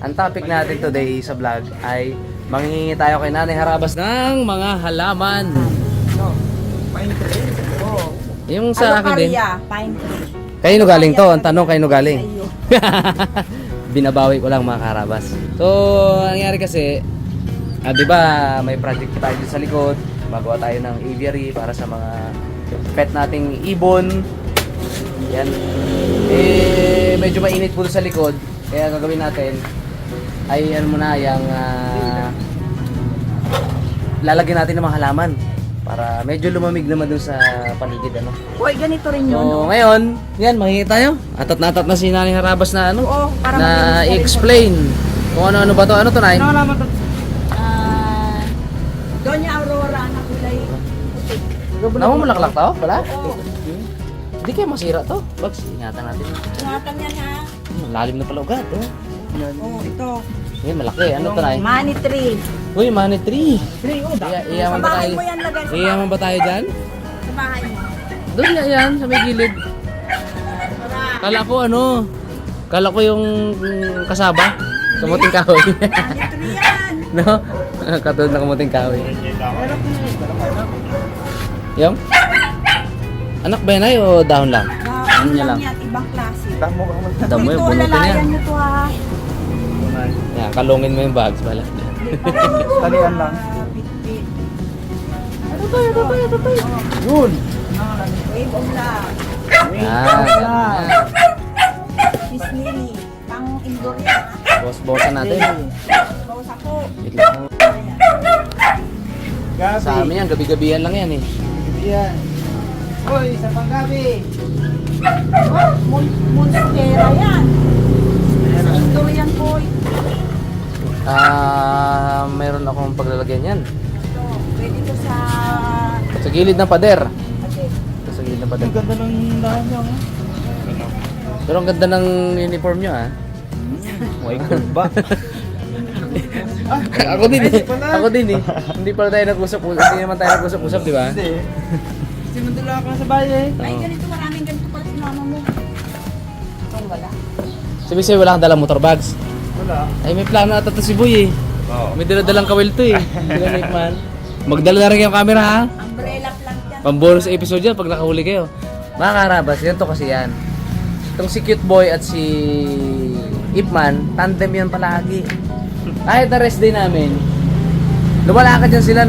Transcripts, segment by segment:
Ang topic natin today sa vlog ay manghihingi tayo kay Nanay Harabas ng mga halaman. Pine tree? Oo. Yung sa akin din. Pine tree. Kayo galing to? Ang tanong kayo galing? Sa iyo. Binabawi ko lang mga karabas. So, ang nangyari kasi, di ba may project tayo dito sa likod. Magawa tayo ng aviary para sa mga pet nating ibon. Yan. Medyo mainit po sa likod. Kaya gagawin natin ay ano muna yung lalagyan natin ng mga halaman para medyo lumamig naman dun sa paligid ano. Hoy, ganito rin yun. So, ngayon, yan, makikita tayo. Atat na atat na si Nanay Harabas na ano, Oo, para na malinis na rin i-explain kung ano-ano ba to. Ano to, Nay? Ano naman to? Doña Aurora na kulay puti. Namumulaklak to? Wala? Oo. Hindi kayo masira to. Bags, ingatan natin. Ingatan yan ha. Lalim na pala ugat. Oh. Oo, ito. Yan, malaki. Ano to, Nay? Money tree. Uy, money tree. Tree, oh, Iyaman Sa ba bahay tayo? mo yan lagay sa Iyaman ba tayo dyan? Sa bahay mo. Doon nga yan, sa may gilid. Para Kala ko yung kasaba. Kamuting kahoy. money tree yan. No? Katulad na kamuting kahoy. Yung? Anak ba yan ay o dahon lang? Ano niya lang? yan, ibang klase. Tamo ka man. Damo yung Ito, bunutin yan. alalayan nyo to ha. Yan, kalungin mo yung bags pala. Talian lang. Bit-bit. Ito tayo. Yun! Wave of love. Yan. Miss Lily. Pang indoor yan ha. Boss-bossan natin. Bawas ako. Wait lang. Ayan. Gabi. Sa amin yan, gabi-gabihan lang yan eh. Yan. Hoy, isa pang gabi. Oh, monstera yan. Indoor yan boy. Meron akong paglalagyan yan. Ito, pwede to sa... Sa gilid ng pader. Okay. Sa gilid ng pader. Ang ganda ng dahon niya. oh. Pero ang ganda ng uniform nyo ah. May kurba. Ako din eh. pala. Ako din eh. Hindi pala tayo nag-usap-usap. Hindi naman tayo nag-usap-usap, di ba? Hindi. Sinundula ka sa bahay eh. Ay, ganito maraming ganito pala si mama mo. Itong wala. Sabi sa'yo, wala kang dalang motor bags. Wala. Ay, may plano ata to si Boy eh. Oo. May dala-dalang kawil to eh. Sila Nick man. Magdala na rin yung camera ha. Umbrella plant yan. Pambonus episode yan pag nakahuli kayo. Mga karabas, ganito kasi yan. Itong si Cute Boy at si Ipman, tandem yan palagi. Kahit na rest day namin, lumalakad yan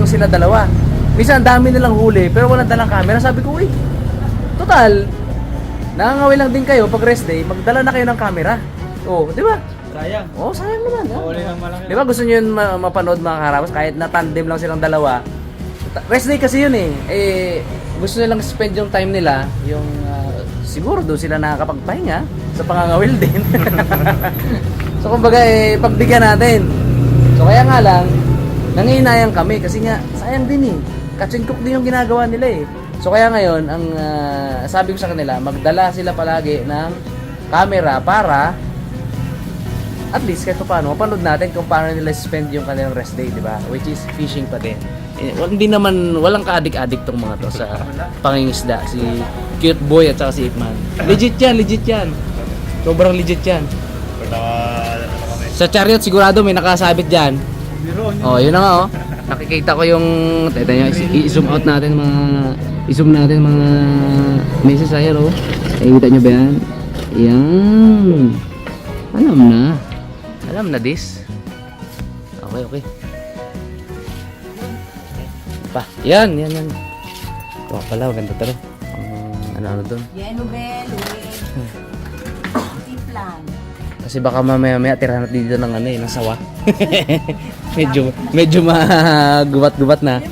sila dalawa. Minsan ang dami nilang huli, pero walang dalang camera. Sabi ko, uy, total, nangangawin lang din kayo pag rest day, magdala na kayo ng camera. Oh, di ba? Sayang. Oh, sayang naman. Oh. Mawali ng malaki. Di ba gusto nyo yun mapanood mga karabas? Kahit na tandem lang silang dalawa. Rest day kasi yun eh. Gusto nilang spend yung time nila, yung siguro doon sila nakakapagpahinga sa pangangawil din. So kumbaga pagbigyan natin. So kaya nga lang, nangihinayang kami kasi nga sayang din eh. Catch and cook din yung ginagawa nila eh. So kaya ngayon, ang sabi ko sa kanila, magdala sila palagi ng camera para at least kahit paano, mapanood natin kung paano nila spend yung kanilang rest day, di ba? Which is fishing pa din. Hindi naman, walang ka-addict tong mga to sa pangingisda. Si Cute Boy at saka si Ipman. Legit yan. Sobrang legit yan. Sa chariot sigurado may nakasabit dyan. Biro niya. Oh, yun na nga oh. Nakikita ko yung teta nyo, i-zoom out natin mga meses ayer oh. Nakikita nyo ba yan? Yan. Alam na this. Okay. Pa, yan. Wah pala, maganda talo. Ano doon. Yellow bell with tiplan. Kasi baka mamaya tirahan natin dito ng ng sawa. medyo magubat-gubat na.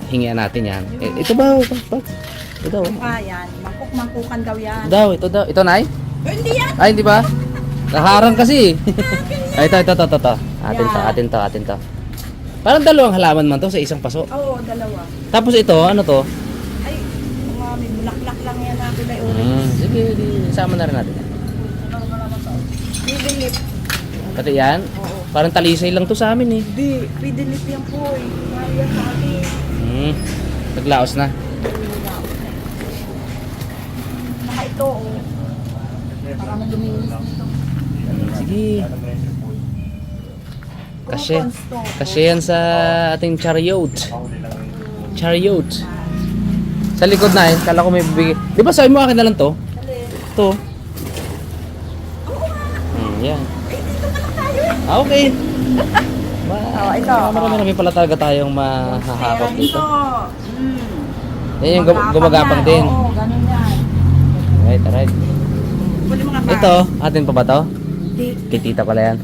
Hingian natin yan. Ito ba? Ito daw. Yan, mangkuk-mangkukan daw yan. Ito daw. Ito, Nay? Hindi yan. Ay, hindi ba? Nakaharang kasi. Ay, ito. Atin to. Parang dalawang halaman man to sa isang paso. Oo, dalawa. Tapos ito, ano to? Ay, may bulaklak lang yan na kulay orange. Sige, isama na rin natin. Pidilip. Pati yan? Oo. Parang talisay lang to sa amin eh. Hindi, pidilip yan po eh. Kaya sa atin. Naglaos na. Naka ito oh. Para maduminis nito. Sige. Kasi, Consto. kasi yan sa ating chariot. Chariot. Sa likod na eh, kala ko may bibigay. Di ba sabi mo akin na lang to? To. Yan. Ah, okay. Oh, ito. Marami pala talaga tayong mahahakot Meron dito. ito. Yan yung gumagapang din. Oo, ganun yan. Right, right. Pwede mga pa. Ito, atin pa ba to? Hindi. Kitita pala yan.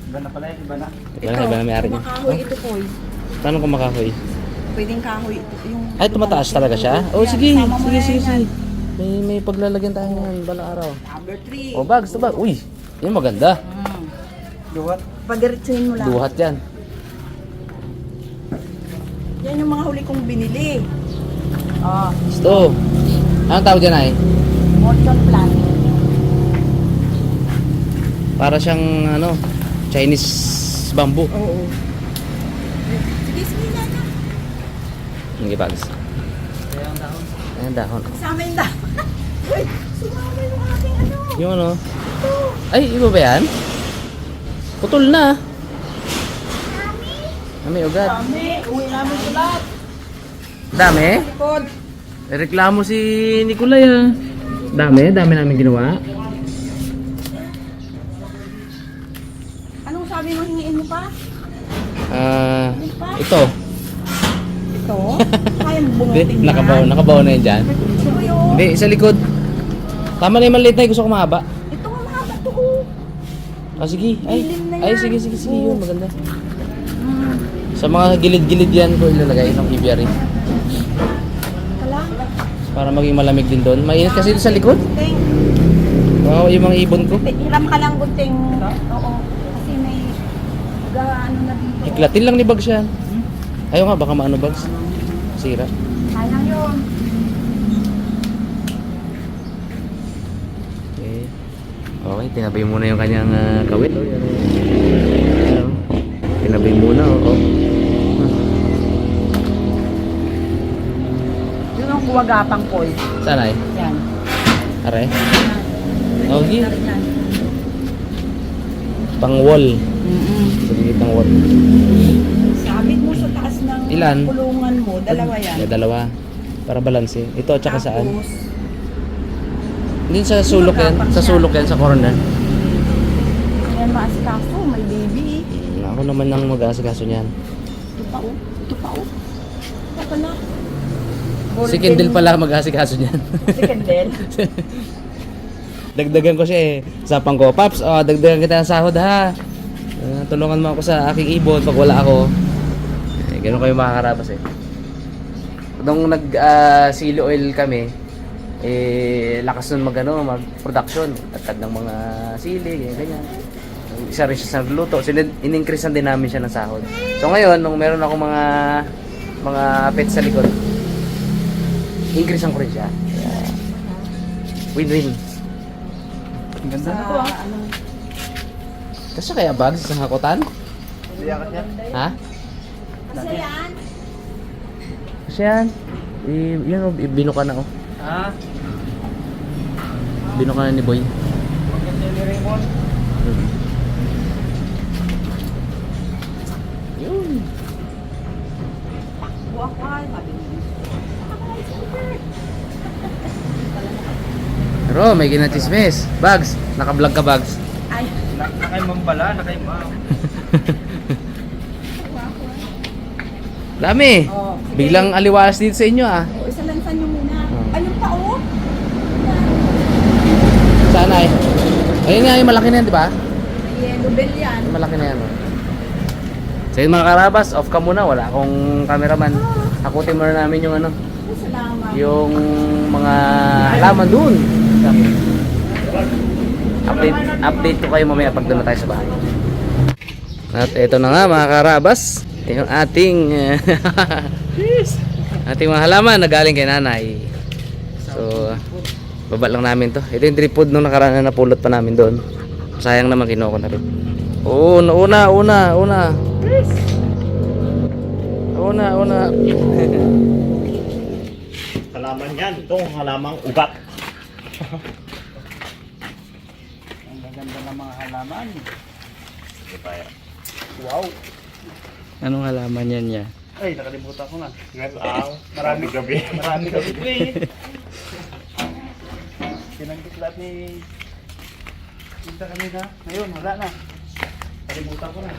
Iba na pala yan, iba na. Iba na may-ari niya. Kumakahoy ito po. Paano kumakahoy? Pwedeng kahoy ito. Yung, Ay, tumataas talaga siya? Oh, Yan, sige. sama mo Sige, na sige, yan. sige. May paglalagyan tayo yan, balang araw. Number 3. Oh, bags to bag. Uy, yun maganda. Duwat. Padiretsuhin mo lang. Duhat yan. Yan yung mga huli kong binili. Oh, Gusto. Anong tawag dyan ay? motion plant. Para siyang, ano, Chinese bamboo. Oo. Sige, sige na na. Hindi bags. Ayan, dahon. Sama yung dahon. Uy, sumama yung aking ano. Yung ano? Ay, iba ba yan? Putol na. May ugat. Dami. Uwi namin sa lahat. Dami? Likod. Reklamo si Nicolay ah. Dami namin ginawa. Anong sabi mo, hingiin mo pa? Ito. Ito? Kaya mo Hindi, bungutin yan. nakabaw na yan dyan. Ito yun. Hindi, sa likod. Tama na yung maliit na, gusto ko mahaba. Ito nga mahaba to. Oh. Ah, sige. Ay, Dilim na ay yan. sige, yun, maganda. Sa mga gilid-gilid yan ko ilalagay ng aviary. Kala. Para maging malamig din doon. Mainit kasi sa likod. Gunting. Wow, yung mga ibon ko. Hiram ka lang gunting. Oo. Kasi may ano na dito. Iklatin lang ni Bags yan. Ayaw nga, baka maano Bags. Sira. Sayang yun. Okay. Okay, tinabay muna yung kanyang kawit. Oh, yan. Ano? Tinabay muna, oh. Yun ang buwagapang po. Saan ay? Yan. Are? Okay. Yan. Yan. Pang wall. Mm-mm. Sa gilid ng wall. Sabit mo sa taas ng Ilan? kulungan mo. Dalawa yan. Yeah, dalawa. Para balanse. Ito, tsaka saan? Tapos, Hindi sa sulok yan. Sa sulok yan, sa corner. yan maasikaso. May baby. Ako naman nang mag-aasikaso niyan. Ito pa oh. Ito pa oh. Ito pa na. Si Kendall pala mag-aasikaso niyan. Si Kendall. Dagdagan ko siya eh. Sapang ko, Paps, dagdagan kita ng sahod ha. Tulungan mo ako sa aking ibon pag wala ako. Ganun kayo makakarabas eh. Nung nag-sili oil kami, lakas nun mag-production. Tatag ng mga sili, ganyan. Isa rin siya sa nagluto. In-increasean din namin siya ng sahod. So ngayon, nung meron ako mga pets sa likod, increasean ko rin siya. Kaya, win-win. Ang ganda na to ah. Kasi kaya bags sa hakutan? Siyakat yan. Ha? Kasi yan. Kasi yan. Yan o, binuka na o. Ah, Binuka na ni Boy. ang ganda ni Raymond. Yun. Buwak-wak. Mabilis. Pero may ginachismis. Bags, naka-vlog ka Bags. Ay. Nakay mambala, nakay ma'am. Dami. Oh, sige. Biglang aliwalas dito sa inyo ah. O, isa lansan nyo muna. Oh. Ayun pa oh. Saan ay? Ayun nga, yung malaki na yan, di ba? May yellow bell yan. Yung malaki na yan. Oh. So yun mga karabas, off ka muna. Wala akong cameraman. Hakutin muna namin yung ano, Ay, salamat. yung mga halaman doon. Update ko kayo mamaya pag doon na tayo sa bahay. At ito na nga mga karabas, yung ating ating mga halaman na galing kay nanay. So baba lang namin to. Ito yung tripod nung nakaraan na napulot pa namin doon. Sayang naman kinuha ko na rin. Oo, una. Halaman yan, itong halamang ugat. Ganda ng mga halaman. Ito tayo. Wow. Anong halaman yan niya? Ay, nakalimutan ko nga. Marami gabi. Marami kami ito eh. Pinanggit lahat ni Tita kanina. Ngayon, wala na. Kalimutan ko na.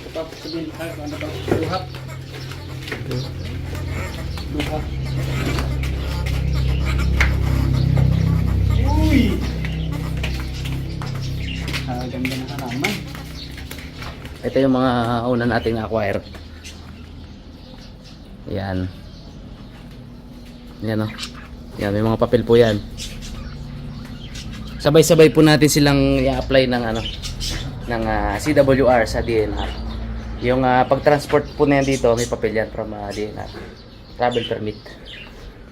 Tapos sabihin, ano ba? Luhap. Luhap. Uy! Ganda na halaman. Ito yung mga una nating na-acquire. Yan. Yan o. Yan, may mga papel po yan. Sabay-sabay po natin silang i-apply ng ano, ng CWR sa DNR. Yung pag-transport po na yan dito, may papel yan from DNR. Travel permit.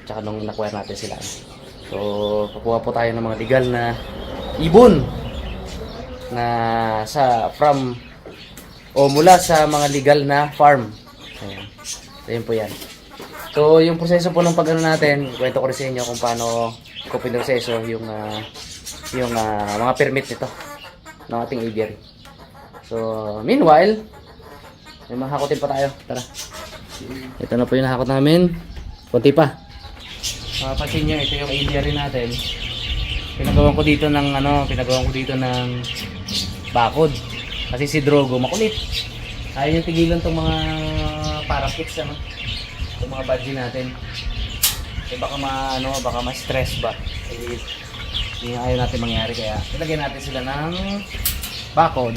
Tsaka nung na-acquire natin sila. So, kukuha po tayo ng mga legal na ibon na from o mula sa mga legal na farm. Ayan. So, yun po yan. So, yung proseso po ng pag-ano natin, kwento ko rin sa inyo kung paano ko pinroseso yung mga permit nito ng ating aviary. So, meanwhile, may mahakotin pa tayo. Tara. Ito na po yung nahakot namin. Kunti pa. Mapapansin nyo, ito yung aviary natin. Pinagawan ko dito ng bakod. Kasi si Drogo makulit. Ayaw yung tigilan tong mga parakeets, ano? Itong mga budgie natin. Eh baka baka ma-stress ba? Eh, hindi ayaw natin mangyari, kaya ilagyan natin sila ng bakod.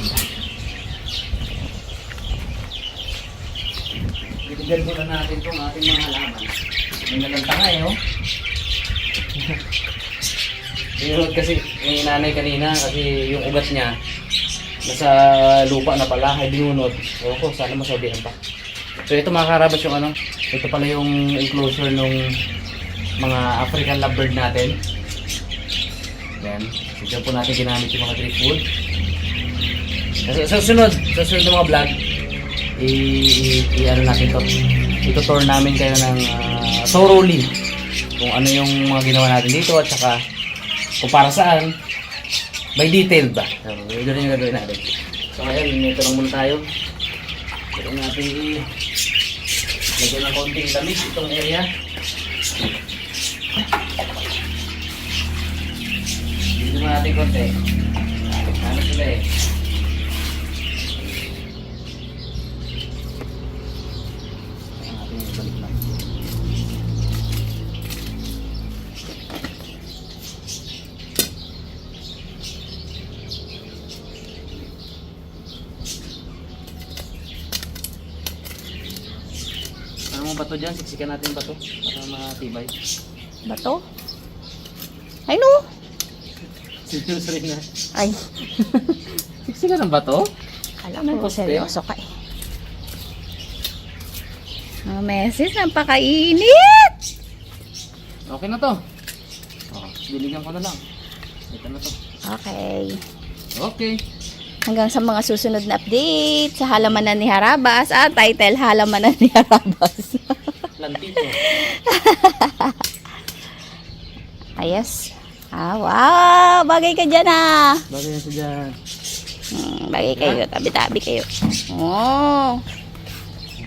Bibigyan ko na natin itong ating mga halaman. May nalantanga eh, oh. Binunod kasi yung nanay kanina kasi yung ugat niya nasa lupa na pala, ay binunod. O ko, sana masabihan pa. So ito mga karabas yung ano, ito pala yung enclosure ng mga African lovebird natin. Yan. So dyan po natin ginamit yung mga driftwood. Sa susunod ng mga vlog, i-ano natin to. Ito-tour namin kayo ng thoroughly kung ano yung mga ginawa natin dito at saka kung para saan, by detail ba? So, ito rin yung gagawin natin. So ngayon, ito lang muna tayo. Ito natin lagyan ng konting lamig itong area. Dito mo natin konti. Ano sila eh. Ano mo bato dyan? Siksikan natin bato para matibay. Bato? Ay no! Seryoso rin na. Ay. Siksikan ng bato? Alam ko seryoso ka eh. Oh, meses, napakainit! Okay na to. Oh, diligan ko na lang. Ito na to. Okay. Okay. Hanggang sa mga susunod na update sa halamanan ni Harabas. Title, halamanan ni Harabas. Lantito. Ayos. Wow! Bagay ka dyan Bagay na ito dyan. Bagay kayo. Tabi-tabi kayo. Oh!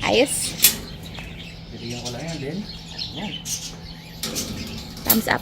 Ayos. Diligan ko lang yan din. Yan. Thumbs up.